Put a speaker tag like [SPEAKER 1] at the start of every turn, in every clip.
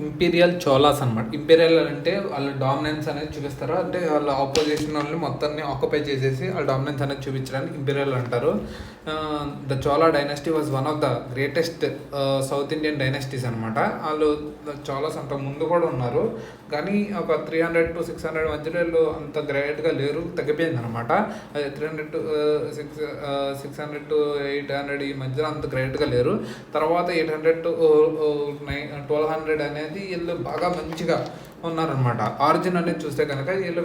[SPEAKER 1] Imperial Cholas అనమాట. Imperial అంటే వాళ్ళ డామినెన్స్ అనేది చూపిస్తారు, అంటే వాళ్ళ ఆపోజిషన్ వాళ్ళని మొత్తాన్ని ఆక్యుపై చేసేసి వాళ్ళ డామినెన్స్ అనేది చూపించడానికి ఇంపీరియల్ అంటారు. The Chola dynasty was one of the greatest south Indian dynasties అనమాట. వాళ్ళు చోలాస్ అంత ముందు కూడా ఉన్నారు, కానీ ఒక 300 to 600 మధ్యలో వీళ్ళు అంత గ్రేట్గా లేరు, తగ్గిపోయింది అనమాట. 300 to 600 to 800 ఈ మధ్యలో అంత గ్రేట్గా లేరు. తర్వాత 800 to 1200 అనేది వీళ్ళు బాగా మంచిగా ఉన్నారనమాట. ఆరిజిన్ అనేది చూస్తే కనుక వీళ్ళు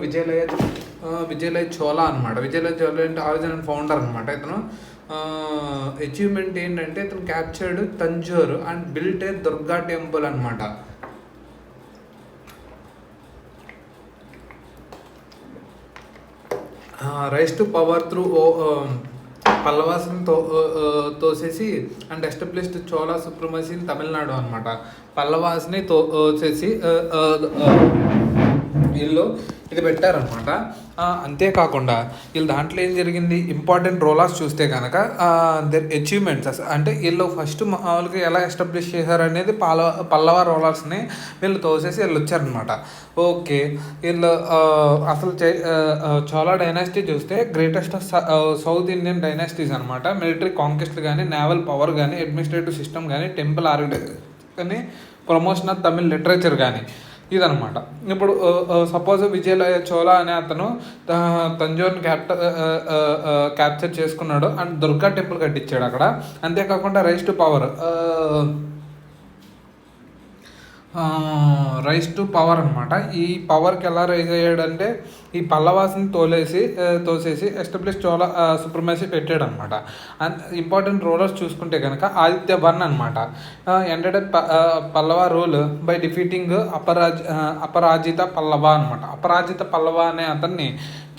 [SPEAKER 1] విజయలయ చోళా అనమాట. విజయలయ చోళా అంటే ఆరిజిన్ అండ్ ఫౌండర్ అనమాట. ఇతను అచీవ్మెంట్ ఏంటంటే ఇతను captured Tanjore and built a Durga temple అనమాట. రైస్ టు పవర్ త్రూ పల్లవాస్ని తోసేసి and established Chola supremacy in Tamil Nadu అనమాట. పల్లవాస్ని తోసేసి వీళ్ళు ఇది పెట్టారనమాట. అంతేకాకుండా వీళ్ళు దాంట్లో ఏం జరిగింది, ఇంపార్టెంట్ రోలర్స్ చూస్తే కనుక దర్ అచీవ్మెంట్స్ అంటే వీళ్ళు ఫస్ట్ మామూలుగా ఎలా ఎస్టాబ్లిష్ చేశారు అనేది పల్లవ రోలర్స్ని వీళ్ళు తోసేసి వీళ్ళు వచ్చారనమాట. ఓకే, వీళ్ళు అసలు చోళా డైనాసిటీ చూస్తే greatest of south Indian dynasties అనమాట. మిలిటరీ కాంక్వెస్ట్ కానీ, నేవల్ పవర్ కానీ, అడ్మినిస్ట్రేటివ్ సిస్టమ్ కానీ, టెంపుల్ ఆర్కిటెక్చర్ కానీ, ప్రమోషన్ ఆఫ్ తమిళ్ లిటరేచర్ కానీ ఇదనమాట. ఇప్పుడు సపోజ్ విజయలయ చోళా అనే అతను తంజోర్ని క్యాప్చర్ చేసుకున్నాడు అండ్ దుర్గా టెంపుల్ కట్టించాడు అక్కడ. అంతేకాకుండా రైస్ టు పవర్ అనమాట. ఈ పవర్కి ఎలా రైజ్ అయ్యాడంటే ఈ పల్లవాస్ని తోసేసి ఎస్టాబ్లిష్ చోళా సుప్రమసీ పెట్టాడు అనమాట. అండ్ ఇంపార్టెంట్ రూలర్స్ చూసుకుంటే కనుక ఆదిత్య వర్న్ అనమాట. Ended Pallava rule by defeating Aparajita Pallava అనమాట. అపరాజిత పల్లవ అనే అతన్ని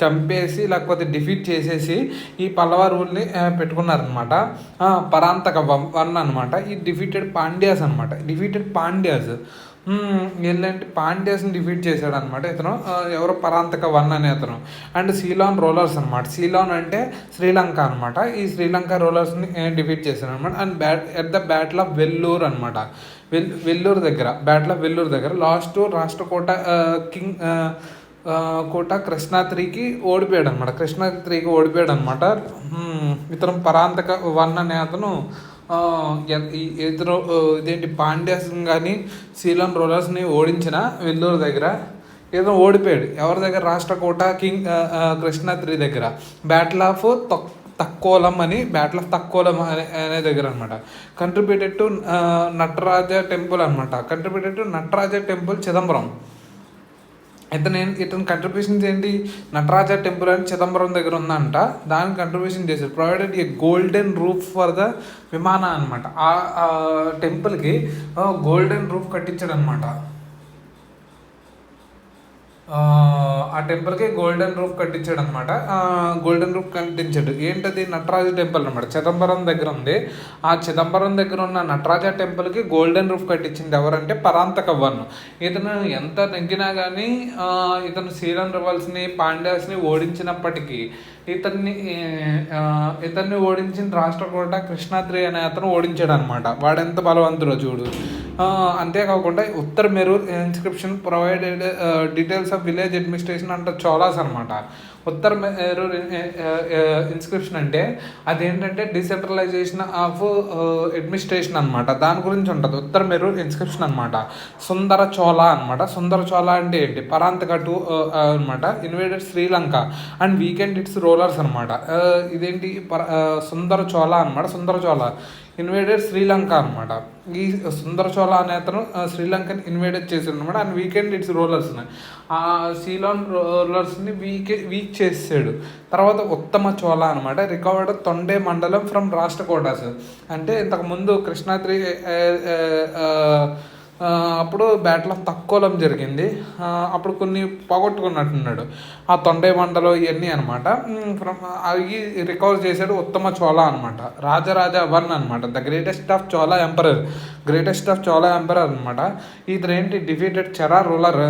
[SPEAKER 1] చంపేసి లేకపోతే డిఫీట్ చేసేసి ఈ పల్లవ రూల్ని పెట్టుకున్నారనమాట. పరాంతక వర్న్ అనమాట. ఈ డిఫీటెడ్ పాండ్యాస్ ఏంటంటే పాండ్యాస్ని డిఫీట్ చేశాడు అనమాట ఇతను. ఎవరో పరాంతక వర్న్ అనే అతను. అండ్ సీలాన్ రోలర్స్ అనమాట. సీలాన్ అంటే శ్రీలంక అనమాట. ఈ శ్రీలంక రోలర్స్ని డిఫీట్ చేశాడు అనమాట. And at the battle of Vellore అనమాట. బ్యాటిల్ ఆఫ్ వెల్లూరు దగ్గర లాస్ట్ రాష్ట్రకూట కింగ్ కోట కృష్ణాత్రికి ఓడిపోయాడు అనమాట. ఇతను పరాంతక వర్న్ అనే అతను ఇతను ఇదేంటి పాండ్యాస్ కానీ సీలన్ రోలర్స్ని ఓడించిన వెల్లూరు దగ్గర ఇతను ఓడిపోయాడు. ఎవరి దగ్గర? రాష్ట్రకూట కింగ్ కృష్ణాత్రి దగ్గర. బ్యాటిల్ ఆఫ్ తక్కోలం అనే దగ్గర అనమాట. Contributed to Nataraja temple Chidambaram. ఇతని కంట్రిబ్యూషన్స్ ఏంటి? నటరాజ టెంపుల్ అని చిదంబరం దగ్గర ఉందంట, దానికి కంట్రిబ్యూషన్ చేశారు. Provided a golden roof for the విమాన అనమాట. ఆ టెంపుల్కి గోల్డెన్ రూఫ్ కట్టించాడు అనమాట. ఆ టెంపుల్కి గోల్డెన్ రూఫ్ కట్టించాడు. ఏంటది? నటరాజ టెంపుల్ అనమాట. చిదంబరం దగ్గర ఉంది. ఆ చిదంబరం దగ్గర ఉన్న నటరాజ టెంపుల్కి గోల్డెన్ రూఫ్ కట్టించింది ఎవరంటే పరాంతక వర్న్. ఇతను ఎంత నెగ్గినా కానీ ఇతను సీలన్ రివల్స్ని పాండ్యాస్ని ఓడించినప్పటికీ ఇతన్ని ఓడించిన రాష్ట్రకూట కృష్ణాద్రి అనే అతను ఓడించాడు అనమాట. వాడెంత బలవంతుడో చూడు. అంతేకాకుండా Uttara Merur inscription provided details of village administration and Cholas అనమాట. ఉత్తర మెరూర్ ఇన్స్క్రిప్షన్ అంటే అదేంటంటే డిసెంట్రలైజేషన్ ఆఫ్ అడ్మినిస్ట్రేషన్ అనమాట. దాని గురించి ఉంటుంది ఉత్తర మెరూర్ ఇన్స్క్రిప్షన్ అనమాట. సుందర చోళా అంటే ఏంటి? పరాంతక టూ అనమాట. Invaded Sri Lanka and weekend it's rollers అనమాట. ఇదేంటి? సుందర చోళా ఇన్వేడెడ్ శ్రీలంక అనమాట. ఈ సుందర చోళా అనే అతను శ్రీలంకని ఇన్వేడెడ్ చేశాడు అనమాట. అండ్ వీకెండ్ ఇట్స్ రోలర్స్ని ఆ సీలాన్ రోలర్స్ని వీక్ చేసాడు. తర్వాత ఉత్తమ చోళా అనమాట. రికవర్డ్ తొండే మండలం ఫ్రమ్ రాష్ట్రకూటాస్. అంటే ఇంతకుముందు కృష్ణాద్రి అప్పుడు బ్యాటిల్ ఆఫ్ తక్కోలం జరిగింది. అప్పుడు కొన్ని పోగొట్టుకున్నట్టున్నాడు. ఆ తొండే మండలం ఇవన్నీ అనమాట. అవి రికవర్ చేశాడు ఉత్తమ చోళా అనమాట. రాజరాజ వర్న్ అనమాట. The greatest of Chola emperor అనమాట. ఇతరేంటి? డిఫీటెడ్ చెరా రూలర్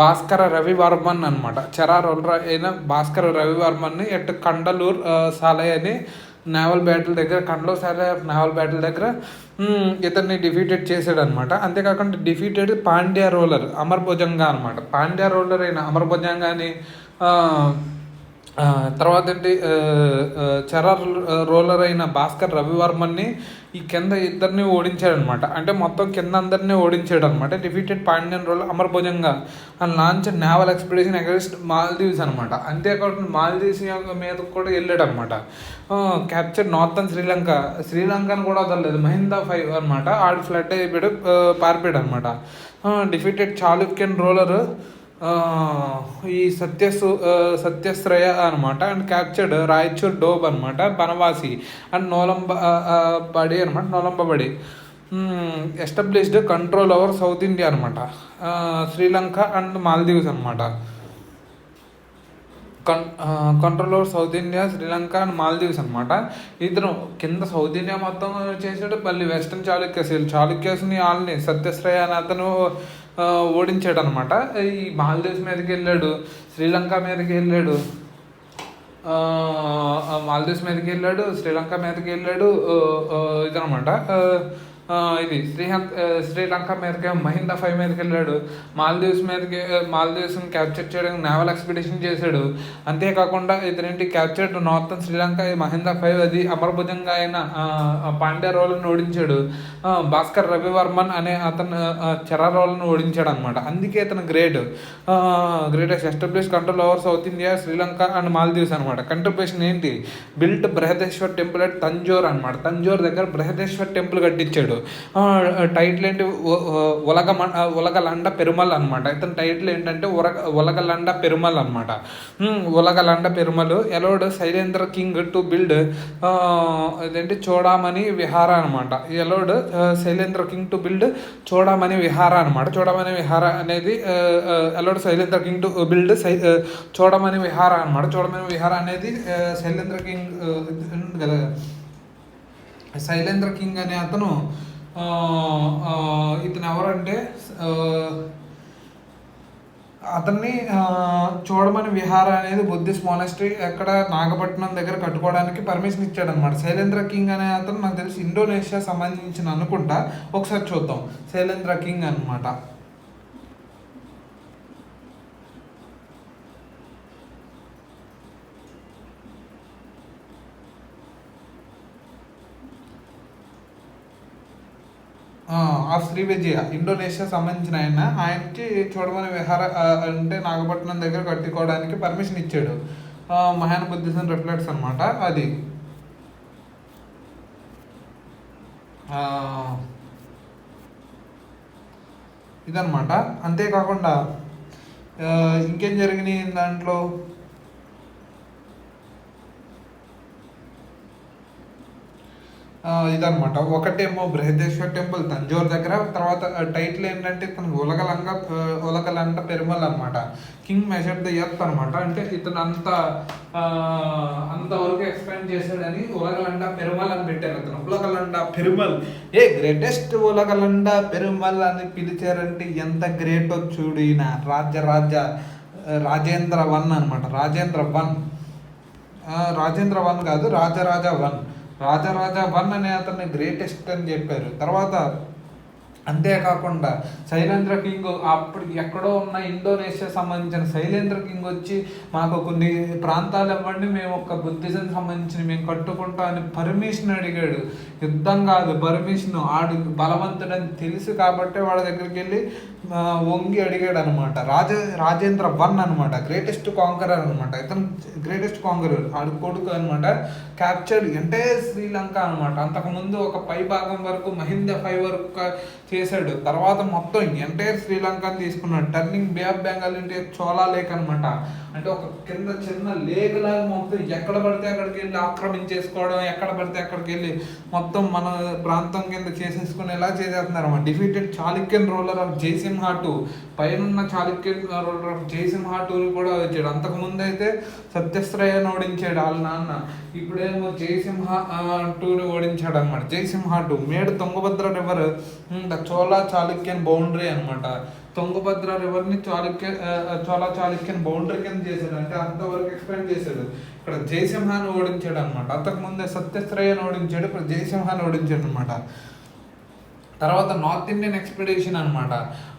[SPEAKER 1] భాస్కర రవివర్మన్ అనమాట. చెరా రూలర్ అయిన భాస్కర రవివర్మన్ని ఎట్ కండలూర్ సాలయ్ అని నావల్ బ్యాటిల్ దగ్గర, కండ్లో సాలర్ నావల్ బ్యాటిల్ దగ్గర ఇతన్ని డిఫీటెడ్ చేశాడు అనమాట. అంతేకాకుండా డిఫీటెడ్ పాండ్యా రోలర్ అమర్ భుజంగా అనమాట. పాండ్యా రోలర్ అయిన అమర్ భుజంగాని, తర్వాత ఏంటి చర రోలర్ అయిన భాస్కర్ రవివర్మన్ని ఈ కింద ఇద్దరిని ఓడించాడనమాట. అంటే మొత్తం కింద అందరినీ ఓడించాడు అనమాట. Defeated Pandyan ruler Amara Bhujanga and launch naval expedition against Maldives అనమాట. అంతేకాకుండా మాల్దీవ్స్ మీద కూడా వెళ్ళాడు అనమాట. క్యాప్చర్ నార్థన్ శ్రీలంకను కూడా వదలలేదు. మహిందా 5 అనమాట. ఆడు ఫ్లడ్ అయిపోయాడు, పారిపోయాడు అనమాట. డిఫీటెడ్ చాళుక్యన్ రోలర్ ఈ సత్యశ్రయ అనమాట. అండ్ క్యాప్చర్డ్ రాయచూర్ డోబ్ అనమాట, బనవాసి అండ్ నోలంబడి అనమాట. Nolambadi established control over South India అనమాట, శ్రీలంక అండ్ మాల్దీవ్స్ అనమాట. Control over South India, Sri Lanka and Maldives అనమాట. ఇతను కింద సౌత్ ఇండియా మొత్తం చేసాడు. మళ్ళీ వెస్టర్న్ చాళుక్యస్ని వాళ్ళని సత్యశ్రయ అని అతను ఓడించాడు అనమాట. ఈ మాల్దీవ్స్ మీదకి వెళ్ళాడు, శ్రీలంక మీదకి వెళ్ళాడు, శ్రీలంక మీదకి వెళ్ళాడు. ఇదనమాట ఇది శ్రీలంక మీదకి మహిందా 5 మీదకి వెళ్ళాడు. మాల్దీవ్స్ని క్యాప్చర్ చేయడానికి నావల్ ఎక్స్పెడిషన్ చేశాడు. అంతేకాకుండా ఇతనేంటి క్యాప్చర్డ్ నార్థన్ శ్రీలంక మహిందా 5 అది అమరభుజంగా అయిన పాండ్యా రోల్ని ఓడించాడు. భాస్కర్ రవివర్మన్ అనే అతను చెరా రోల్ని ఓడించాడు అనమాట. అందుకే అతను greatest establish control over South India, Sri Lanka and Maldives అనమాట. కంట్రిబ్యూషన్ ఏంటి? Built Brihadeeswara temple at Tanjore అనమాట. తంజోర్ దగ్గర బృహదేశ్వర్ టెంపుల్ కట్టించాడు. టైటిల్ ఏంటి? ఉలగలండ పెరుమల్ అనమాట. ఇతని టైటిల్ ఏంటంటే ఉలగలండ పెరుమల్ అనమాట. Ulagalanda Perumal allowed Shailendra king to build ఇదేంటి చూడమని విహార అనమాట. Allowed Shailendra king to build Chudamani Vihara అనమాట. చూడమని విహార అనేది allowed Shailendra king to build Chudamani Vihara అనమాట. చూడమని విహార అనేది శైలేంద్ర కింగ్ కదా. శైలేంద్ర కింగ్ అనే అతను ఇతను ఎవరంటే అతన్ని చూడమని విహార అనేది బుద్ధిస్ట్ మోనస్ట్రీ ఎక్కడ నాగపట్నం దగ్గర కట్టుకోవడానికి పర్మిషన్ ఇచ్చాడు అనమాట. శైలేంద్ర కింగ్ అనే అతను నాకు తెలిసి ఇండోనేషియా సంబంధించిన అనుకుంటా. ఒకసారి చూద్దాం. శైలేంద్ర కింగ్ అనమాట. ఆఫ్ శ్రీవిజయ ఇండోనేషియా సంబంధించిన ఆయనకి చూడమని విహార అంటే నాగపట్నం దగ్గర కట్టుకోవడానికి పర్మిషన్ ఇచ్చాడు. మహాన్ బుద్ధిజం రిఫ్లెక్ట్స్ అనమాట అది. ఇదనమాట. అంతేకాకుండా ఇంకేం జరిగినాయి దాంట్లో? ఇదనమాట. ఒకటేమో బృహదేశ్వర్ టెంపుల్ తంజోర్ దగ్గర. తర్వాత టైటిల్ ఏంటంటే తనకు ఉలగలండ పెరుమల్ అనమాట. కింగ్ మెజర్ ద ఎర్త్ అనమాట. అంటే ఇతను అంతవరకు ఎక్స్ప్లెయిన్ చేశాడని ఉలగలండ పెరుమల్ అని పెట్టారు. అతను ఉలగలండ పెరుమల్ గ్రేటెస్ట్ ఉలగలండ పెరుమల్ అని పిలిచారంటే ఎంత గ్రేటో చూడు. ఈయన రాజేంద్ర 1 అనమాట. రాజేంద్ర 1 కాదు, రాజరాజ 1 అనే అతన్ని గ్రేటెస్ట్ అని చెప్పారు. తర్వాత అంతేకాకుండా శైలేంద్ర కింగ్ అప్పుడు ఎక్కడో ఉన్న ఇండోనేషియా సంబంధించిన శైలేంద్ర కింగ్ వచ్చి మాకు కొన్ని ప్రాంతాలు ఇవ్వండి, మేము ఒక బుద్ధిజం సంబంధించిన మేము కట్టుకుంటాం అని పర్మిషన్ అడిగాడు. యుద్ధం కాదు, పర్మిషన్. ఆడు బలవంతుడని తెలుసు కాబట్టి వాళ్ళ దగ్గరికి వెళ్ళి వంగి అడిగాడు అనమాట. రాజేంద్ర 1 అనమాట. గ్రేటెస్ట్ కాంకరర్ అనమాట. ఇతను గ్రేటెస్ట్ కాంకరర్. ఆడు కొడుకు అనమాట. క్యాప్చర్డ్ ఎంటైర్ శ్రీలంక అనమాట. అంతకుముందు ఒక పై భాగం వరకు మహిందా 5 వరకు చేశాడు. తర్వాత మొత్తం ఎంటైర్ శ్రీలంకని తీసుకున్నాడు. టర్నింగ్ బే ఆఫ్ బెంగాల్ ఇంటే చోళా లేక్ అనమాట. అంటే ఒక కింద చిన్న లేక్ లాగా మొత్తం ఎక్కడ పడితే అక్కడికి వెళ్ళి ఆక్రమించేసుకోవడం, ఎక్కడ పడితే అక్కడికి వెళ్ళి మొత్తం మన ప్రాంతం కింద చేసేసుకునేలా చేసేస్తున్నారు అన్నమాట. Defeated Chalukyan ruler of Jayasimha 2 పైన చాళుక్యన్ రూలర్ ఆఫ్ జయసింహ 2 కూడా వచ్చాడు. అంతకుముందు అయితే సత్యశ్రయను ఓడించాడు వాళ్ళ నాన్న. ఇప్పుడేమో జయసింహ 2ని ఓడించాడు అనమాట. Jayasimha 2 made Tungabhadra river the Chola Chalukyan boundary అనమాట. తుంగభద్ర రివర్ని చోళా చాళుక్యన్ బౌండరీ కింద చేశాడు, అంటే అంతవరకు ఎక్స్పాండ్ చేశాడు. ఇక్కడ జయసింహాన్ని ఓడించాడు అనమాట. అంతకుముందే సత్యశ్రేయని ఓడించాడు, ఇప్పుడు జయసింహాన్ని ఓడించాడు అనమాట. తర్వాత నార్త్ ఇండియన్ ఎక్స్పెడిషన్ అనమాట.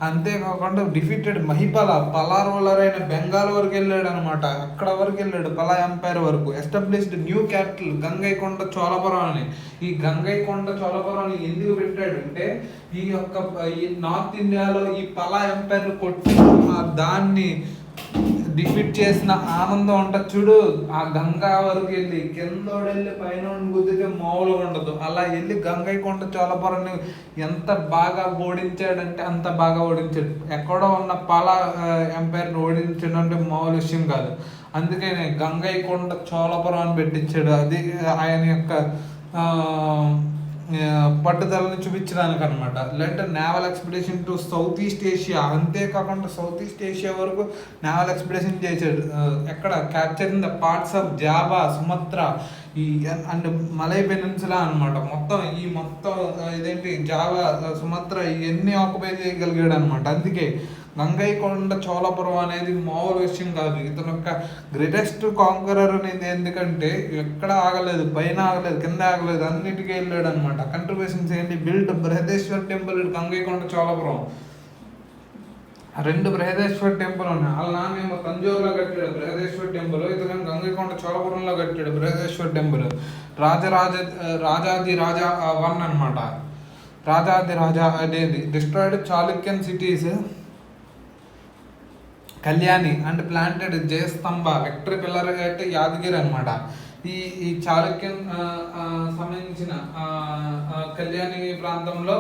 [SPEAKER 1] అంతేకాకుండా డిఫీటెడ్ మహిపాల, పలా రూలర్ అయిన బెంగాల్ వరకు వెళ్ళాడు అనమాట. అక్కడ వరకు వెళ్ళాడు, పలా ఎంపైర్ వరకు. Established new capital Gangaikonda Cholapuram అని. ఈ గంగైకొండ చోళపురం ఎందుకు పెట్టాడంటే ఈ నార్త్ ఇండియాలో ఈ పలా ఎంపైర్ కొట్టి దాన్ని డిఫీట్ చేసిన ఆనందం ఉంటుంది చూడు, ఆ గంగా వరకు వెళ్ళి కిందోడెళ్ళి పైన గుద్దితే మామూలుగా ఉండదు. అలా వెళ్ళి గంగైకొండ చోళపురాన్ని ఎంత బాగా ఓడించాడంటే అంత బాగా ఓడించాడు. ఎక్కడో ఉన్న పాలా ఎంపైర్ని ఓడించడం అంటే మామూలు విషయం కాదు. అందుకనే గంగైకొండ చోళపురం అని పెట్టించాడు. అది ఆయన యొక్క పట్టుదలని చూపించడానికి అనమాట. Let naval expedition to south east Asia. అంతేకాకుండా సౌత్ ఈస్ట్ ఏషియా వరకు నేవల్ ఎక్స్పెడిషన్ చేశాడు. ఎక్కడ capturing the parts of Java, Sumatra ఈ అండ్ మలై పెనిన్సులా అనమాట. మొత్తం ఇదేంటి జావా, సుమత్రా ఇవన్నీ ఆక్యుపై చేయగలిగాడు అనమాట. అందుకే గంగైకొండ చోళపురం అనేది మామూలు విషయం కాదు. ఇతను యొక్క గ్రేటెస్ట్ కాంకరర్ అనేది. ఎందుకంటే ఎక్కడ ఆగలేదు, పైన ఆగలేదు, కింద ఆగలేదు, అన్నిటికీ వెళ్ళాడు అనమాట. కంట్రిబ్యూషన్స్ ఏంటి? Build Brihadeshwar temple Gangaikonda Cholapuram. 2 Brihadeshwar temple ఉన్నాయి. వాళ్ళ నాన్నేమో తంజావూరులో కట్టాడు బృహదేశ్వర్ టెంపుల్, ఇతను గంగైకొండ చోళపురంలో కట్టాడు బృహదేశ్వర్ టెంపుల్. రాజాది రాజా 1 అనమాట. రాజాది రాజా అనేది destroyed Chalukyan cities Kalyani and planted Jayastambha victory pillar at Yadagiri అనమాట. ఈ చాళుక్యన్ సంబంధించిన కళ్యాణి ప్రాంతంలో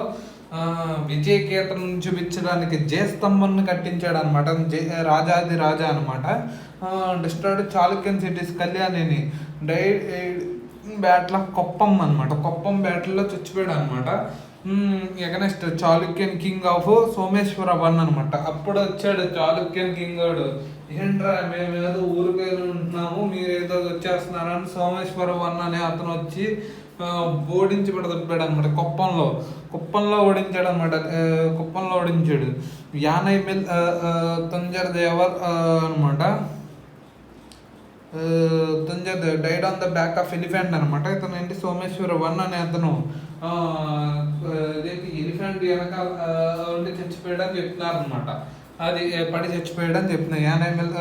[SPEAKER 1] విజయకేతనం చూపించడానికి జయస్తంభాన్ని కట్టించాడు అనమాట. రాజాది రాజా అనమాట. డిస్ట్రాయిడ్ చాళుక్యన్ సిటీస్ కళ్యాణిని బ్యాటిల్ ఆఫ్ కొప్పం అనమాట. కొప్పం బ్యాటిల్లో చచ్చిపోయాడు అనమాట. Against Chalukyan king of Someshwara 1 అనమాట. అప్పుడు వచ్చాడు చాళుక్యన్ కింగ్ వాడు, ఏంట్రా మేమేదో ఊరికేదో ఉంటున్నాము, మీరేదో వచ్చేస్తున్నారని సోమేశ్వర 1 అనే అతను వచ్చి ఓడించి పడదప్పాడు అనమాట. కుప్పంలో ఓడించాడు అనమాట. కుప్పంలో ఓడించాడు. యానైమిల్ తంజర్ దేవర్ అనమాట. Thunjar died on the back of elephant అనమాట. ఇతను ఏంటి సోమేశ్వర 1 అనే అతను ఎలిఫెంట్ వెనక ఉండి చచ్చిపోయాడని చెప్తున్నారు అనమాట. అది పడి చచ్చిపోయాడని చెప్తున్నారు యానైమిల్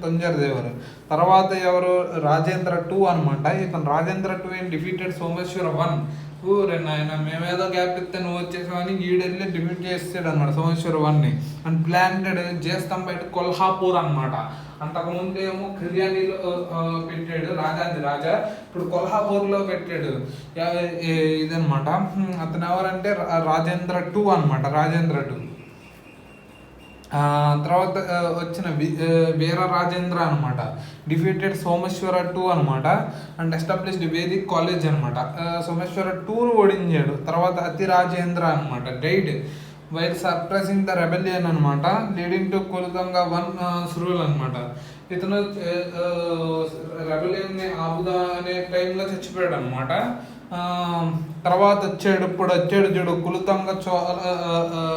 [SPEAKER 1] తంజర్ దేవర్. తర్వాత ఎవరు? రాజేంద్ర 2 అనమాట. ఇతను రాజేంద్ర 2 ఏం డిఫీటెడ్ సోమేశ్వర 1. నాయన మేమేదో గ్యాప్ ఇస్తే నువ్వు వచ్చేసామని ఈడెళ్ళి డిఫీట్ చేస్తాడు అనమాట సోమేశ్వర 1ని. అండ్ ప్లాంటెడ్ జయస్తంభ కొల్హాపూర్ అనమాట. అంతకుముందు ఏమో కళ్యాణిలో పెట్టాడు రాజాది రాజా, ఇప్పుడు కొల్హాపూర్లో పెట్టాడు. ఇదనమాట. అతను ఎవరంటే రాజేంద్ర 2 అనమాట. రాజేంద్ర 2 తర్వాత వచ్చిన వీర రాజేంద్ర అనమాట. డిఫీటెడ్ సోమేశ్వర 2 అనమాట. అండ్ ఎస్టాబ్లిష్డ్ వేదిక్ కాలేజ్ అనమాట. సోమేశ్వర 2 ఓడించాడు. తర్వాత అతి రాజేంద్ర అనమాట. Died while surprising the rebellion అనమాట. లీడింగ్ టు కులతంగా 1 రూల్ అనమాట. ఇతను రెబెలియన్ని ఆపుదా అనే టైంలో చచ్చిపోయాడు అనమాట. తర్వాత ఇప్పుడు వచ్చాడు చూడు కులతంగ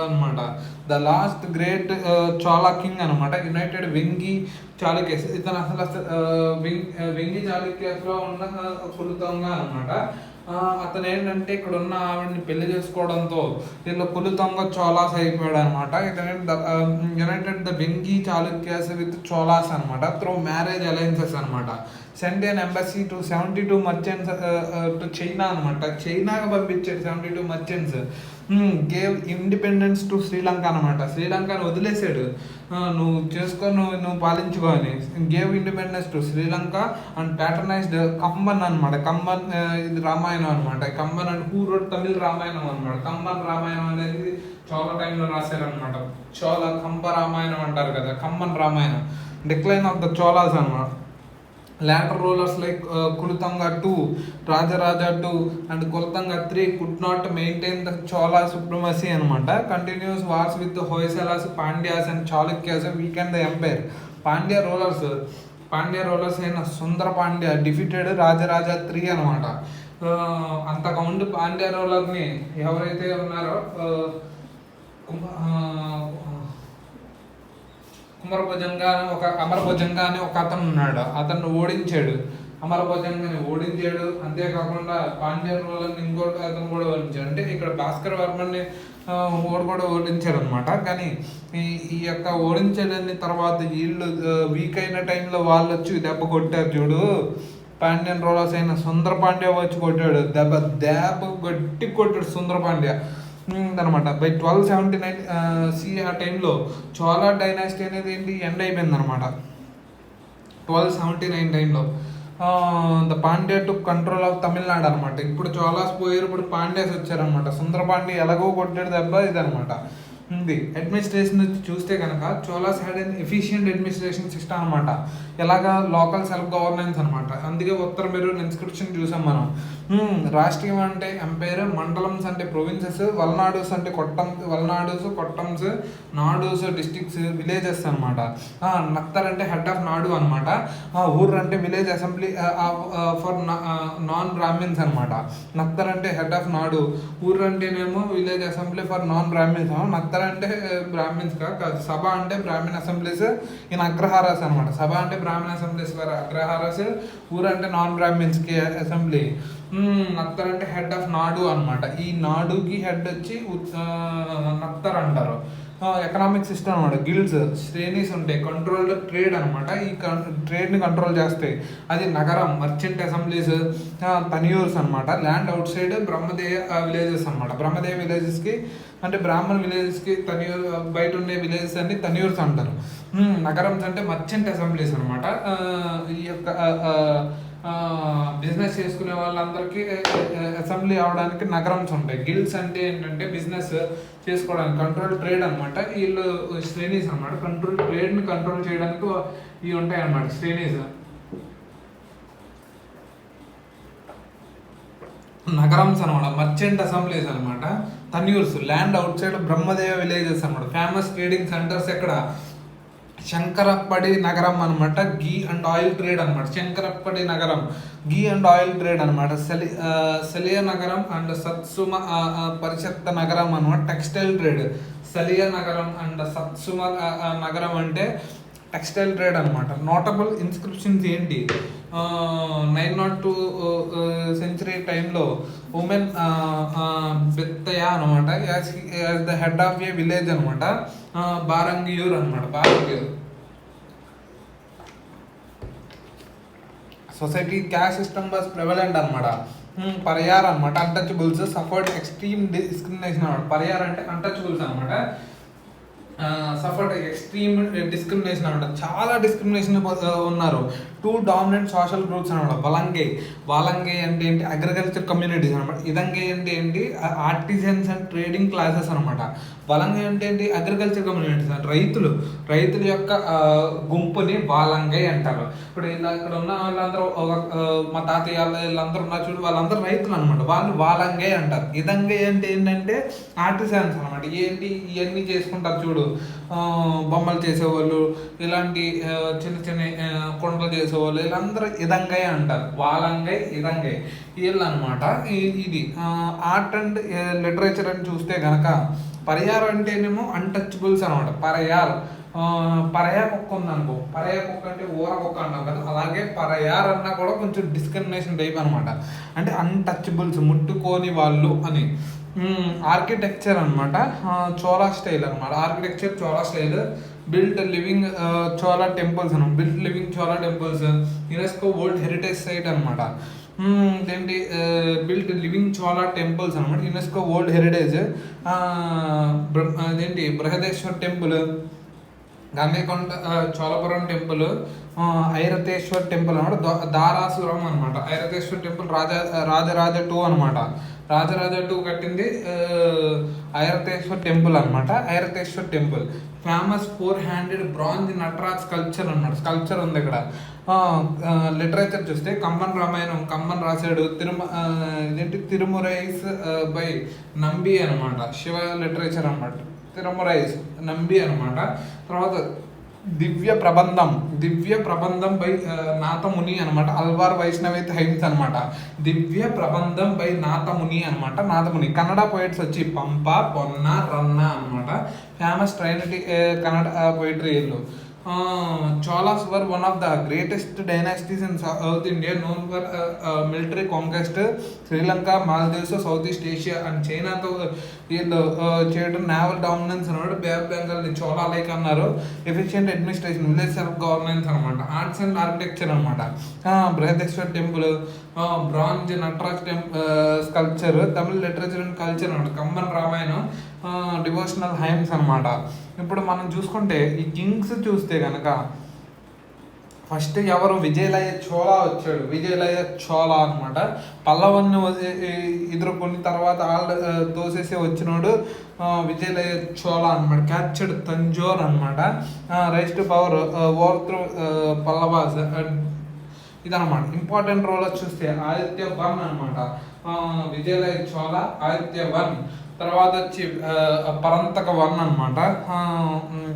[SPEAKER 1] అనమాట. The last great Chola king అనమాట. యునైటెడ్ వెంగి చాళుక్యస్. ఇతను అసలు వెంగి చాళుక్యస్లో ఉన్న కులతంగ అనమాట. అతను ఏంటంటే ఇక్కడ ఉన్న ఆవిడని పెళ్లి చేసుకోవడంతో వీళ్ళు కులతంగ చోళాస్ అయిపోయాడు అనమాట. ఇతను united the Vengi Chalukyas with Cholas అనమాట త్రూ మ్యారేజ్ అలయన్సెస్ అనమాట. Send an embassy to 72 merchants to China అనమాట. చైనాకి పంపించాడు 72 merchants. Gave independence to Sri Lanka అనమాట. శ్రీలంకను వదిలేసాడు, నువ్వు చేసుకో, నువ్వు పాలించుకో అని. Gave independence to Sri Lanka and patronised Kamban అనమాట. కంబన్ ఇది రామాయణం అనమాట. Kamban and who wrote Tamil Ramayanam అనమాట. కంబన్ రామాయణం అనేది చోళ టైంలో రాశారనమాట. కంబ రామాయణం అంటారు కదా, Kamban Ramayanam. Decline of the Cholas అనమాట. Later rulers like Kulutanga 2, Rajaraja 2 and Kulutanga 3 could not maintain the Chola supremacy అనమాట. Continuous wars with the Hoysalas, Pandyas and Chalukyas weakened the empire. Pandya rulers అయిన సుందర Pandya defeated Rajaraja 3 అనమాట. అంతకుముందు పాండ్య రూలర్ని ఎవరైతే ఉన్నారో అమరభుజంగా అని ఒక అతను ఉన్నాడు, అతన్ని ఓడించాడు. అమరభుజంగాని ఓడించాడు. అంతేకాకుండా పాండ్యన్ రూలర్ని ఇంకోటి అతను కూడా ఓడించాడు. అంటే ఇక్కడ భాస్కర వర్మని ఓడి కూడా ఓడించాడు అనమాట. కానీ ఈ యొక్క ఓడించడాన్ని తర్వాత వీళ్ళు వీక్ అయిన టైంలో వాళ్ళు వచ్చి దెబ్బ కొట్టారు చూడు. పాండ్యన్ రూలర్స్ అయిన సుందర పాండ్య వచ్చి కొట్టాడు, దెబ్బ గట్టి కొట్టాడు సుందర పాండ్య అనమాట. బై 1279 ఆ టైంలో చోళా డైనాసిటీ అనేది ఎండ్ అయిపోయింది అనమాట. 1279 టైంలో the Pandya to control of Tamil Nadu అనమాట. ఇప్పుడు చోళాస్ పోయారు, ఇప్పుడు పాండ్యాస్ వచ్చారనమాట. సుందర పాండ్య ఎలాగో కొట్టాడు దెబ్బ ఇదనమాట. ఉంది అడ్మినిస్ట్రేషన్ చూస్తే కనుక Cholas had an efficient administration system అనమాట. ఎలాగా లోకల్ సెల్ఫ్ గవర్నెన్స్ అనమాట. అందుకే ఉత్తర మెరూన్ ఇన్స్క్రిప్షన్ చూసాం మనం. రాష్ట్రీయం అంటే ఎంపైర్, మండలమ్స్ అంటే ప్రొవిన్సెస్, వల్నాడూస్ అంటే కొట్టమ్స్, నాడూస్ డిస్ట్రిక్ట్స్, విలేజెస్ అనమాట. నత్తర్ అంటే హెడ్ ఆఫ్ నాడు అనమాట. ఊర్ అంటే village assembly for non Brahmins అనమాట. నత్తర్ అంటే హెడ్ ఆఫ్ నాడు, ఊర్ అంటేనేమో village assembly for non Brahmins. Nattar అంటే బ్రాహ్మిన్స్ కాదు. సభ అంటే బ్రాహ్మణ్ అసెంబ్లీస్ ఇన్ అగ్రహారాస్ అనమాట. సభ అంటే బ్రాహ్మణ్ అసెంబ్లీస్ ఫర్ అగ్రహారాస్, ఊర్ అంటే నాన్ బ్రాహ్మిన్స్ కి అసెంబ్లీ. నత్తర్ అంటే హెడ్ ఆఫ్ నాడు అనమాట. ఈ నాడుకి హెడ్ వచ్చి నత్తర్ అంటారు. ఎకనామిక్ సిస్టమ్ అనమాట. గిల్డ్స్ శ్రేణీస్ ఉంటాయి. కంట్రోల్డ్ ట్రేడ్ అనమాట. ఈ ట్రేడ్ని కంట్రోల్ చేస్తాయి. అది నగరం, మర్చెంట్ అసెంబ్లీస్, తనియూర్స్ అనమాట. ల్యాండ్ అవుట్ సైడ్ బ్రహ్మదేయ విలేజెస్ అనమాట. బ్రహ్మదేయ విలేజెస్కి అంటే బ్రాహ్మణ్ విలేజెస్కి తనియూర్, బయట ఉండే విలేజెస్ అన్ని తనియూర్స్ అంటారు. నగరంస్ అంటే మర్చెంట్ అసెంబ్లీస్ అనమాట. ఈ యొక్క బిజినెస్ చేసుకునే వాళ్ళందరికీ అసెంబ్లీ అవడానికి నగరంస్ ఉంటాయి. గిల్డ్స్ అంటే ఏంటంటే బిజినెస్ చేసుకోవడానికి. కంట్రోల్ ట్రేడ్ అనమాట. వీళ్ళు శ్రేణీస్ అనమాట. ట్రేడ్ని కంట్రోల్ చేయడానికి ఇవి ఉంటాయి అనమాట శ్రేణీస్. నగరంస్ అనమాట. మర్చెంట్ అసెంబ్లీస్ అనమాట. Taniyurs land outside Brahmadeya villages అనమాట. ఫేమస్ ట్రేడింగ్ సెంటర్స్ ఎక్కడ? శంకరప్పడి నగరం అనమాట. గీ అండ్ ఆయిల్ ట్రేడ్ అనమాట. శంకరప్పడి నగరం గీ అండ్ ఆయిల్ ట్రేడ్ అనమాట. సలియ నగరం అండ్ సత్సుమ పరిషత్ నగరం అనమాట. Textile trade. సలియ నగరం అండ్ సత్సుమ నగరం అంటే టెక్స్టైల్ ట్రేడ్ అనమాట. నోటబుల్ ఇన్స్క్రిప్షన్స్ ఏంటి? 902 సెంచరీ టైంలో ఉమెన్ బెత్తయ అనమాట as the head of a village అనమాట. బారంగియూర్ అనమాట. బారంగియూర్ society caste system was prevalent అనమాట. పరియార్ అనమాట. అన్టచబుల్స్ సఫర్డ్ ఎక్స్ట్రీమ్ డిస్క్రిమినేషన్ అనమాట. పరియార్ అంటే అన్టచబుల్స్ అనమాట. సఫర్డ్ ఎక్స్ట్రీమ్ డిస్క్రిమినేషన్ అనమాట. చాలా డిస్క్రిమినేషన్ ఉన్నారు. 2 డామినెంట్ సోషల్ గ్రూప్స్ అనమాట. వాలంగే అంటే ఏంటి? అగ్రికల్చర్ కమ్యూనిటీస్ అనమాట. ఇదంగే అంటే ఏంటి? ఆర్టిజన్స్ అండ్ ట్రేడింగ్ క్లాసెస్ అనమాట. వలంగే అంటే ఏంటి? అగ్రికల్చర్ కమ్యూనిటీస్, రైతుల యొక్క గుంపుని వాలంగే అంటారు. ఇప్పుడు ఇక్కడ ఉన్న వాళ్ళందరూ మా తాతయ్య వీళ్ళందరూ ఉన్నారు చూడు, వాళ్ళందరూ రైతులు అనమాట. వాళ్ళు వాలంగే అంటారు. ఇదంగే అంటే ఏంటంటే ఆర్టిజన్స్ అనమాట. ఏంటి? ఇవన్నీ చేసుకుంటారు చూడు, బొమ్మలు చేసేవాళ్ళు, ఇలాంటి చిన్న చిన్న కొండలు చేసేవాళ్ళు, వీళ్ళందరూ ఇదంగై అంటారు. వాలంగై, ఇదంగై వీళ్ళు అనమాట. ఇది ఆర్ట్ అండ్ లిటరేచర్ అని చూస్తే గనక పరియార్ అంటేనేమో అన్టచబుల్స్ అనమాట. పరయా కుక్క ఉందనుకో. పరయా కుక్క అంటే ఊర కుక్క అన్నాం కదా, అలాగే పరయార్ అన్నా కూడా కొంచెం డిస్క్రిమినేషన్ టైప్ అనమాట. అంటే అన్టచబుల్స్, ముట్టుకోని వాళ్ళు అని. ఆర్కిటెక్చర్ అనమాట. చోళా స్టైల్ అనమాట. Architecture Chola style. Built living Chola temples అనమాట. Built living Chola temples UNESCO world heritage site అనమాట. ఏంటి? బిల్ట్ లివింగ్ చోళా టెంపుల్స్ అనమాట. UNESCO world heritage. అదేంటి? Brihadeeswara temple, Gangaikonda Cholapuram temple, Airavatesvara temple అనమాట. దారాసురం అనమాట. ఐరతేశ్వర్ టెంపుల్ రాజరాజ 2 అనమాట. రాజరాజ 2 కట్టింది ఐరతేశ్వర్ టెంపుల్ అనమాట. Airavatesvara temple famous 4-handed bronze Nataraja sculpture అనమాట. స్కల్ప్చర్ ఉంది ఇక్కడ. లిటరేచర్ చూస్తే కమ్మన్ రామాయణం కమ్మన్ రాశాడు. తిరుమురైస్ బై నంబి అనమాట. శివ లిటరేచర్ అనమాట. తిరుమురైస్ నంబి అనమాట. తర్వాత దివ్య ప్రబంధం బై నాథముని అనమాట. అల్వార్ వైష్ణవేత్ హైమ్స్ అనమాట. దివ్య ప్రబంధం బై నాథముని అనమాట. నాథముని కన్నడ పోయిట్స్ వచ్చి పంప, పొన్న, రన్న అనమాట. ఫేమస్ ట్రైనిటీ కన్నడ పోయిటరీ వీళ్ళు. Cholas were one of the greatest dynasties in South India, known for military conquest, Sri Lanka, Maldives, Southeast Asia, and China. వీళ్ళు చేయడం నేవల్ డామినెన్స్ అన్నాడు. బే ఆఫ్ బెంగాల్ని చోళా లైక్ అన్నారు. Efficient administration, village self governance అనమాట. Arts and architecture అనమాట. Brihadeeswara temple, bronze Nataraja sculpture, Tamil literature and culture అనమాట. Kamban Ramayanam, devotional hymns అనమాట. ఇప్పుడు మనం చూసుకుంటే ఈ కింగ్స్ చూస్తే కనుక ఫస్ట్ ఎవరు, విజయలయ చోళా వచ్చాడు. విజయలయ చోళా అనమాట. పల్లవన్ని ఎదుర్కొని తర్వాత తోసేసి వచ్చినోడు విజయలయ చోళా అనమాట. క్యాప్చర్డ్ తంజోర్ అనమాట. Rise to power over through Pallavas ఇదనమాట. ఇంపార్టెంట్ రోలర్స్ చూస్తే ఆదిత్య వర్మ అనమాట. విజయలయ చోళా, ఆదిత్య వర్మ. తర్వాత వచ్చి పరంతక వర్ణ అనమాట.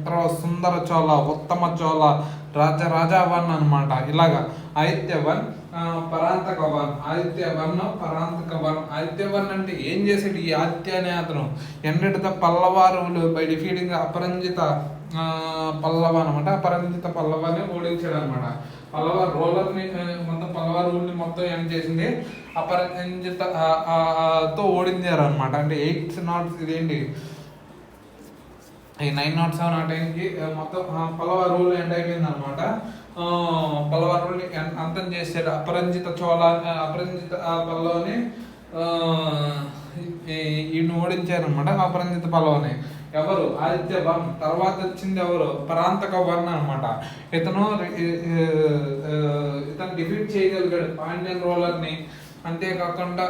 [SPEAKER 1] తర్వాత సుందర చోళ, ఉత్తమ చోళ, రాజా వర్ణ అనమాట. ఇలాగా ఆదిత్య వర్ణ, పరాంతక వర్ణ, ఆదిత్య వర్ణ, పరాంతక వర్ణ. ఆదిత్య వర్ణ అంటే ఏం చేసాడు ఈ ఆదిత్య అనే అతను? ఎండెడ్ ద పల్లవారులు బై డిఫీటింగ్ అపరంజిత పల్లవ అనమాట. అపరంజిత పల్లవాన్ని ఓడించాడు అనమాట. పల్లవ రోలర్ని మొత్తం పల్లవ రూల్ని మొత్తం ఏం చేసింది, అపరంజిత తో ఓడించారు అనమాట. అంటే 8 నాట్స్ ఇదేంటి ఈ 907 ఆ టైంకి మొత్తం పల్లవ రూల్ ఎండ్ అయిపోయింది అనమాట. పల్లవ రూల్ని అంతం చేశాడు. అపరంజిత పల్లవని ఈయన ఓడించారు అనమాట. అపరంజిత పల్లవని ఎవరు, ఆదిత్య వర్మ. తర్వాత వచ్చింది ఎవరు, పరాంతక వర్ణ అనమాట. ఇతను డిఫీట్ చేయగలిగాడు పాండ్యన్ రోలర్ని, అంతేకాకుండా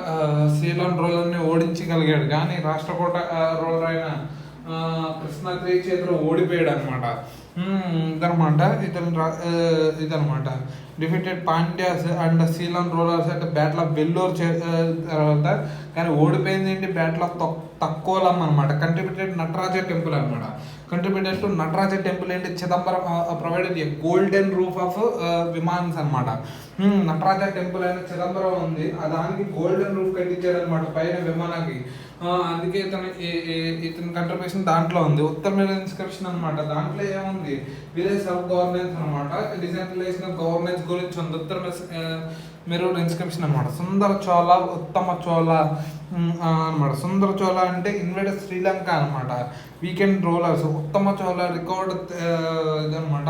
[SPEAKER 1] సీలన్ రోలర్ని ఓడించగలిగాడు. కానీ రాష్ట్రకూట రోలర్ అయిన కృష్ణాద్రి చేతిలో ఓడిపోయాడు అనమాట. ఇదనమాట ఇదనమాట defeated Pandyas and Ceylon rulers అంటే బ్యాటిల్ ఆఫ్ వెల్లూర్ తర్వాత. కానీ ఓడిపోయింది ఏంటి, బ్యాటిల్ ఆఫ్ తక్కువలం అనమాట. కంట్రిబ్యూటెడ్ నటరాజ టెంపుల్ అనమాట. కంట్రిబ్యూటెడ్ టు నటరాజ టెంపుల్ ఏంటి, Chidambaram provided a golden roof of vimanas అనమాట. నటరాజ టెంపుల్ అయిన చిదంబరం ఉంది, దానికి గోల్డెన్ రూఫ్ కట్టించాడు అనమాట పైన విమానానికి. అందుకే ఇతని కంట్రిబ్యూషన్ దాంట్లో ఉంది. ఉత్తర మెరూన్ ఇన్స్క్రిప్షన్ అనమాట. దాంట్లో ఏముంది, విలేజ్ సెల్ఫ్ గవర్నెన్స్ అనమాట. డిసెంట్రలైజ్డ్ గవర్నెన్స్ గురించి ఉంది. ఉత్తర మెరూన్ ఇన్స్క్రిప్షన్ అనమాట. సుందర చోళ, ఉత్తమ చోళ అనమాట. సుందర చోళ అంటే ఇన్వేడెడ్ శ్రీలంక అనమాట. Weekend rollers. ఉత్తమ చోళ రికార్డ్ ఇదనమాట.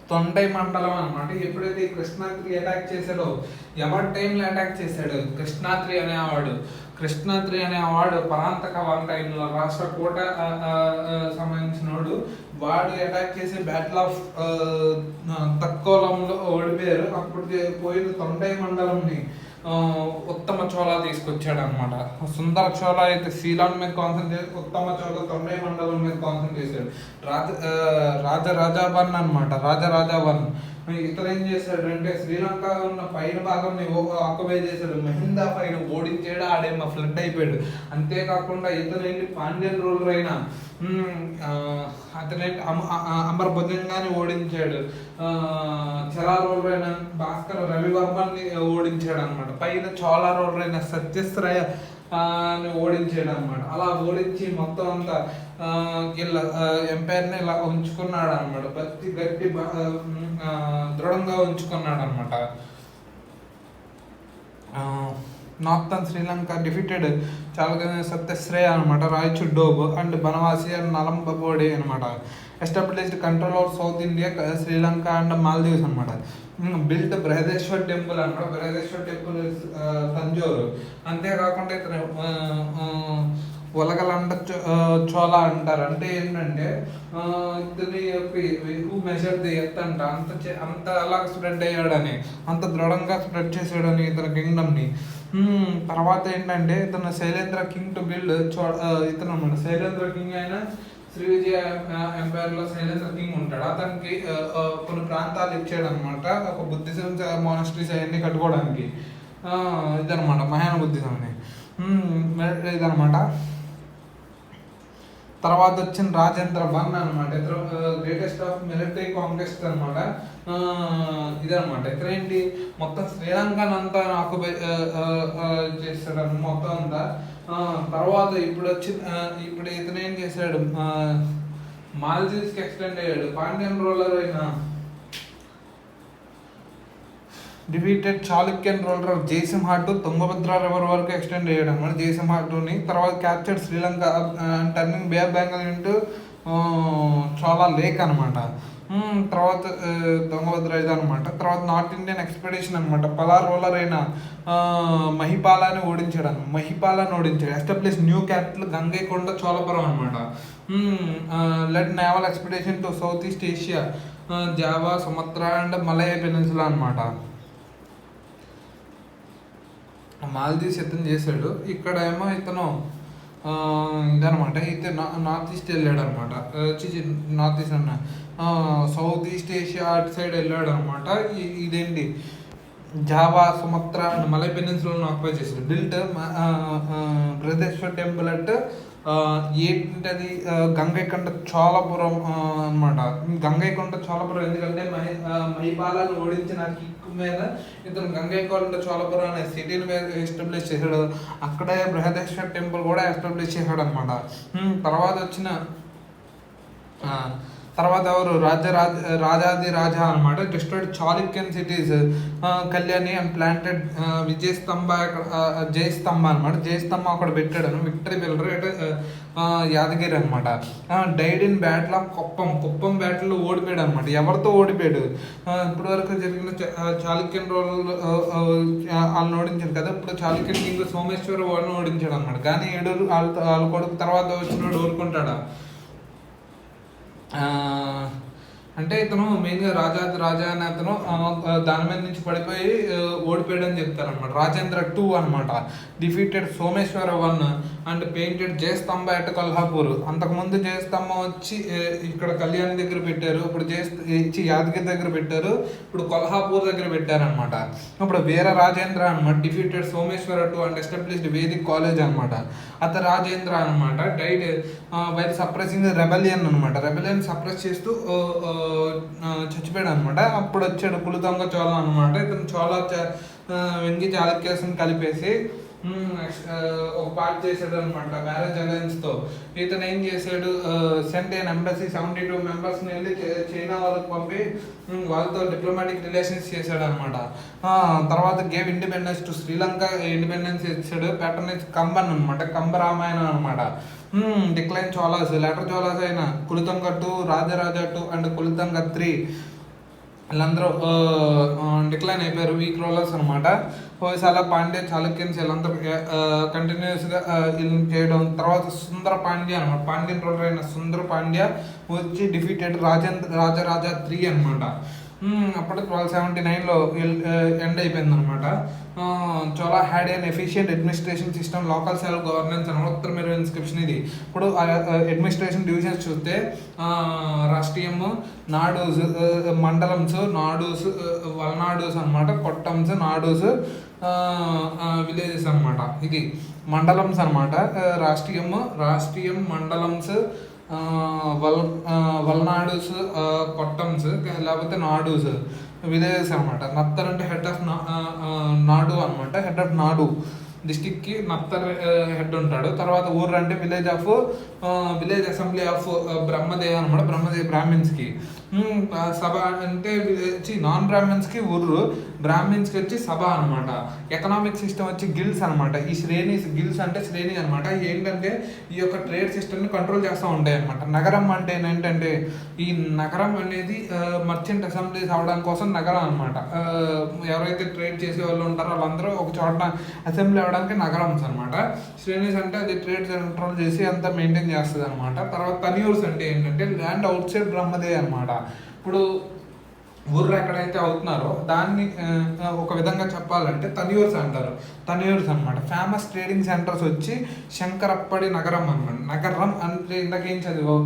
[SPEAKER 1] తొండై మండలం అనమాట. ఎప్పుడైతే కృష్ణాద్రి అటాక్ చేశాడో, ఎవరి టైంలో అటాక్ చేశాడు, కృష్ణాద్రి అనేవాడు పరాంతక వన్ టైంలో రాష్ట్రకూట సంబంధించినోడు. వాడు అటాక్ చేసి బ్యాటిల్ ఆఫ్ తక్కువలంలో ఓడిపోయారు. అప్పుడు పోయిన తొండై మండలంని ఉత్తమ చోళ తీసుకొచ్చాడు అనమాట. సుందర చోళ అయితే సీలాన్ మీద కాన్సన్ట్రేట్, ఉత్తమ చోళ తొండై మండలం మీద కాన్సన్ట్రేట్ చేశాడు. రాజావర్ణ అనమాట. రాజావర్ణ. ఇతను ఏం చేశాడు అంటే శ్రీలంక ఉన్న పైన భాగంని ఆక్యుపై చేశాడు. మహిందా పైన ఓడించాడు. ఆడేమో ఫ్లడ్ అయిపోయాడు. అంతేకాకుండా ఇతనేంటి పాండ్యన్ రూలర్ అయిన అతనేంటి అమర్ భుజంగాని ఓడించాడు. చలా రూలర్ అయిన భాస్కర్ రవివర్మని ఓడించాడు అనమాట. పైన చోళా రూలర్ అయిన సత్యశ్రయ ఓడించాడు అనమాట. అలా ఓడించి మొత్తం అంతా ఇలా ఎంపైర్ని ఇలా ఉంచుకున్నాడు అనమాట. గట్టి దృఢంగా ఉంచుకున్నాడు అనమాట. నార్థన్ శ్రీలంక డిఫీటెడ్ చాలా సత్యశ్రేయ అనమాట. రాయచూర్ డోబ్ అండ్ బనవాసి అండ్ నలంబబోడి అనమాట. Established control over South India, Sri Lanka and Maldives అనమాట. బిల్ట్ బృహదేశ్వర్ టెంపుల్ అనమాట. బృహదేశ్వర్ టెంపుల్ తంజోరు. అంతేకాకుండా ఇతను ఉలగలండ చోళ అంటారు. అంటే ఏంటంటే ఇతని హూ మెజర్ ది ఎత్ అంట. అంత అలా స్ప్రెడ్ అయ్యాడని, అంత దృఢంగా స్ప్రెడ్ చేసాడని ఇతని కింగ్డమ్ని. తర్వాత ఏంటంటే ఇతను శైలేంద్ర కింగ్ టు బిల్డ్ ఇతను అనమాట. శైలేంద్ర కింగ్ అయినా శ్రీ విజయ ఎంపైర్లో శైలేంద్ర కింగ్ ఉంటాడు. అతనికి కొన్ని ప్రాంతాలు ఇచ్చాడు అనమాట. ఒక బుద్ధిజం మోనస్ట్రీస్ అవన్నీ కట్టుకోవడానికి. ఇదనమాట మహాయాన బుద్ధిజంని. ఇదనమాట. తర్వాత వచ్చిన రాజేంద్ర వర్మ అనమాట. ఇతను గ్రేటెస్ట్ ఆఫ్ మిలిటరీ కాంక్వెస్ట్ అనమాట. ఇదనమాట. ఇతను ఏంటి, మొత్తం శ్రీలంకను అంతా ఆక్యుపై చేస్తాడు మొత్తం అంతా. తర్వాత ఇప్పుడు ఇతను ఏం చేశాడు, మాల్దీవ్స్కి ఎక్స్టెండ్ అయ్యాడు. పాండ్యన్ రూలర్ అయిన defeated Chalukyan ruler Jayasimha to Tungabhadra river వరకు ఎక్స్టెండ్ అయ్యాడు అనమాట జయసింహ టుని. తర్వాత captured Sri Lanka turning bay of Bengal into చాలా లేక్ అనమాట. తర్వాత తుంగభద్ర ఇది అనమాట. తర్వాత నార్త్ ఇండియన్ ఎక్స్పెడిషన్ అనమాట. పలార్ రూలర్ అయిన మహిపాలాని ఓడించాడు. Establish new capital Gangaikonda Cholapuram అనమాట. Led naval expedition to south east Asia, Java, Sumatra and Malay peninsula అనమాట. మాల్దీవ్స్ ఇతను చేశాడు. ఇక్కడ ఏమో ఇతను ఇదనమాట, ఇతను నార్త్ ఈస్ట్ వెళ్ళాడు అనమాట. నార్త్ ఈస్ట్ అన్న సౌత్ ఈస్ట్ ఏషియా అటు సైడ్ వెళ్ళాడు అనమాట. ఇదేంటి జావా, సుమత్రా అండ్ మలై పెనిన్సులను ఆక్యుపై చేశాడు. బిల్ట్ బృహదేశ్వర్ టెంపుల్ అట్ ఏంటది గంగైకొండ చోళపురం అనమాట. గంగైకొండ చోళపురం ఎందుకంటే మహిపాలను ఓడించిన కిక్కు మీద ఇతను గంగైకొండ చోళపురం అనే సిటీని ఎస్టాబ్లిష్ చేశాడు. అక్కడే బృహదేశ్వర్ టెంపుల్ కూడా ఎస్టాబ్లిష్ చేశాడు అనమాట. తర్వాత ఎవరు రాజాది రాజా అనమాట. Destroyed Chalukyan cities Kalyani and planted Jayastambha అనమాట. జయస్తంభ అక్కడ పెట్టాడు. విక్టరీ పిల్లర్ యాదగిరి అనమాట. Died in battle of Kuppam బ్యాటిల్లో ఓడిపోయాడు అనమాట. ఎవరితో ఓడిపోయాడు? ఇప్పటి వరకు జరిగిన చాళుక్యన్ రోజులు వాళ్ళని ఓడించాడు కదా. ఇప్పుడు చాళుక్యన్ కింగ్ సోమేశ్వర వాళ్ళని ఓడించాడు అనమాట. కానీ వాళ్ళ కొడుకు తర్వాత వచ్చినోడు ఊరుకుంటాడా? అంటే ఇతను మెయిన్గా రాజా అనే అతను దాని మీద నుంచి పడిపోయి ఓడిపోయాడు అని చెప్తారు అనమాట. రాజేంద్ర 2 అనమాట. Defeated Someshwara 1 and painted Jayastambha at Kolhapur. అంతకుముందు జయస్తంభం వచ్చి ఇక్కడ కళ్యాణి దగ్గర పెట్టారు, ఇప్పుడు యాదగిరి దగ్గర పెట్టారు, ఇప్పుడు కొల్హాపూర్ దగ్గర పెట్టారనమాట. ఇప్పుడు వీర రాజేంద్ర అనమాట. Defeated Someshwara 2 and established Vedic college అనమాట. రాజేంద్ర అనమాట. డైడ్ వైల్ సప్రెసింగ్ రెబెలియన్ అనమాట. రెబెలియన్ సప్రెస్ చేస్తూ చచ్చిపోయాడు అనమాట. అప్పుడు వచ్చాడు కులతొంగ చోళ అనమాట. ఇతను వెంగి చాళుక్యాస్ని కలిపేసి ఒక పార్ట్ చేశాడు అనమాట మ్యారేజ్ అలయన్స్తో. ఇతను ఏం చేశాడు? సెంట్ ఎన్ ఎంబసీ 72 మెంబర్స్ని వెళ్ళి చైనా వాళ్ళకి పంపి వాళ్ళతో డిప్లొమాటిక్ రిలేషన్స్ చేశాడు అనమాట. తర్వాత gave independence to Sri Lanka independence ఇచ్చాడు. ప్యాటర్నేజ్ కంబన్ అనమాట. కంబ రామాయణం అనమాట. డిక్లైన్ చోళాస్ లెటర్ చోళాస్ అయిన కులతొంగ 2, రాజరాజ 2 అండ్ కులతొంగ 3 వీళ్ళందరూ డిక్లైన్ అయిపోయారు. వీక్ రోలర్స్ అనమాట. హోయసాల, పాండ్య, చాళుక్యన్స్ వీళ్ళందరూ కంటిన్యూస్గా చేయడం. తర్వాత సుందర పాండ్య అనమాట. పాండ్యన్ రూలర్ అయిన సుందర పాండ్య వచ్చి డిఫీటెడ్ రాజరాజ 3 అనమాట. అప్పుడు 1279లో ఎండ్ అయిపోయింది అనమాట. Chola had an efficient administration system, local self governance అనమాట. ఉత్తర మెరు ఇన్స్క్రిప్షన్ ఇది. ఇప్పుడు అడ్మినిస్ట్రేషన్ డివిజన్స్ చూస్తే రాష్ట్రీయం, నాడూస్, మండలమ్స్, నాడూస్, వల్నాడూస్ అనమాట. కొట్టమ్స్, నాడూస్, విలేజెస్ అనమాట. ఇది మండలమ్స్ అనమాట. రాష్ట్రీయం, మండలమ్స్, వల్నాడూస్, కొట్టమ్స్, లేకపోతే నాడూస్ విలేజెస్ అనమాట. నత్తర్ అంటే హెడ్ ఆఫ్ నాడు అనమాట. హెడ్ ఆఫ్ నాడు డిస్టిక్కి నత్తర్ హెడ్ ఉంటాడు. తర్వాత ఊర్రు అంటే విలేజ్ అసెంబ్లీ ఆఫ్ బ్రహ్మదేవ్ అనమాట. బ్రహ్మదేవ్ బ్రాహ్మిన్స్కి. సభ అంటే నాన్ బ్రాహ్మిన్స్కి ఊర్రు, బ్రాహ్మిన్స్కి వచ్చి సభ అనమాట. ఎకనామిక్ సిస్టమ్ వచ్చి గిల్స్ అనమాట. ఈ గిల్స్ అంటే శ్రేణి అనమాట. ఏంటంటే ఈ యొక్క ట్రేడ్ సిస్టమ్ని కంట్రోల్ చేస్తూ ఉంటాయి అనమాట. నగరం అంటే ఏంటంటే ఈ నగరం అనేది మర్చెంట్ అసెంబ్లీస్ అవడానికి కోసం నగరం అనమాట. ఎవరైతే ట్రేడ్ చేసే వాళ్ళు ఉంటారో వాళ్ళందరూ ఒక చోట అసెంబ్లీ అవడానికి నగరమ్స్ అనమాట. శ్రేణీస్ అంటే అది ట్రేడ్ కంట్రోల్ చేసి అంతా మెయింటైన్ చేస్తుంది అనమాట. తర్వాత తన్యూర్స్ అంటే ఏంటంటే ల్యాండ్ అవుట్ సైడ్ బ్రహ్మదేవ్ అనమాట. ఇప్పుడు ఊర్రు ఎక్కడైతే అవుతున్నారో దాన్ని ఒక విధంగా చెప్పాలంటే తన్యూర్స్ అంటారు. తన్యూర్స్ అనమాట. ఫేమస్ ట్రేడింగ్ సెంటర్స్ వచ్చి శంకరప్పడి నగరం అనమాట. నగరం అంటే ఇందాక ఏం చదివో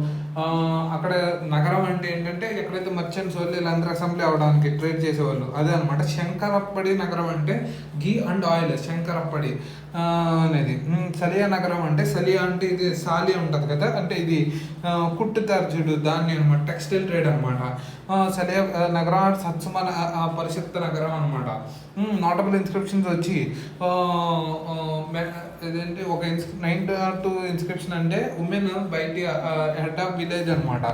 [SPEAKER 1] అక్కడ నగరం అంటే ఏంటంటే ఎక్కడైతే మర్చెంట్స్ వాళ్ళు వీళ్ళందరూ అసెంబ్లీ అవడానికి ట్రేడ్ చేసేవాళ్ళు అదే అనమాట. శంకరప్పడి నగరం అంటే ఘీ అండ్ ఆయిల్ శంకరప్పడి అనేది. సలియా నగరం అంటే సలియా అంటే ఇది సాలి ఉంటుంది కదా, అంటే ఇది కుట్టుతారు చూడు దాన్ని అనమాట. టెక్స్టైల్ ట్రేడ్ అనమాట. సలియా నగరం సత్సుమన పరిషత్ నగరం అనమాట. నోటబుల్ ఇన్స్క్రిప్షన్స్ వచ్చి ఇదేంటి ఒక 9 ఇన్స్క్రిప్షన్ అంటే ఉమెన్ బయటి హెడ్ ఆఫ్ విలేజ్ అనమాట.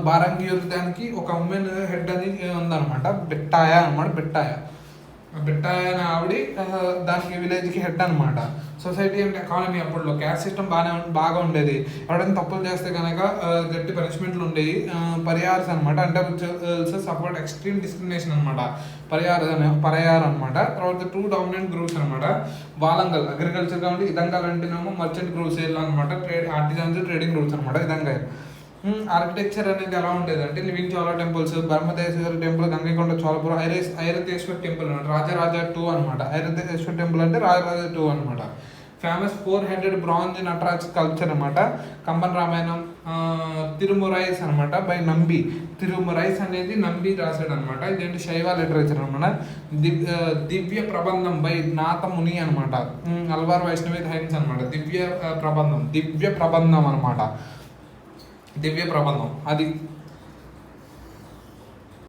[SPEAKER 1] బారంగియూర్ దానికి ఒక ఉమెన్ హెడ్ అని ఉందన్నమాట, బెట్టాయ అనమాట. బెట్టాయ అనే ఆవిడ దానికి విలేజ్కి హెడ్ అనమాట. సొసైటీ అండ్ ఎకానమీ అప్పట్లో క్యాస్ట్ సిస్టమ్ బాగా ఉండేది. ఎవరైనా తప్పులు చేస్తే కనుక గట్టి పనిష్మెంట్లు ఉండేవి. పరిహార్స్ అనమాట, అంటే సపోర్ట్ ఎక్స్ట్రీమ్ డిస్క్రిమినేషన్ అనమాట. పరిహార్ అనమాట. తర్వాత 2 డామినెంట్ గ్రూప్స్ అనమాట. వాలంగల్ అగ్రికల్చర్ కాబట్టి, ఇదంగల్ అంటేనేమో మర్చెంట్ గ్రూప్స్ అనమాట, ఆర్టిజన్స్ ట్రేడింగ్ గ్రూప్స్ అనమాట. ఇదంగా ఆర్కిటెక్చర్ అనేది ఎలా ఉండేది అంటే living Chola temples, Brihadeeswara temple, Gangaikonda Cholapuram, Airavatesvara temple అనమాట, రాజరాజ 2 అనమాట. ఐరతేశ్వర్ టెంపుల్ అంటే రాజరాజ 2 అనమాట. Famous 4-headed bronze Nataraja sculpture అనమాట. కంబన్ రామాయణం, తిరుమురైస్ అనమాట బై నంబి. తిరుమురైస్ అనేది నంబి రాశాడు అనమాట. ఇదేంటి శైవ లిటరేచర్ అనమాట. దివ్య ప్రబంధం బై నాథముని అనమాట. అల్వార్ వైష్ణవి హైన్స్ అనమాట. దివ్య ప్రబంధం అనమాట. దివ్య ప్రబంధం అది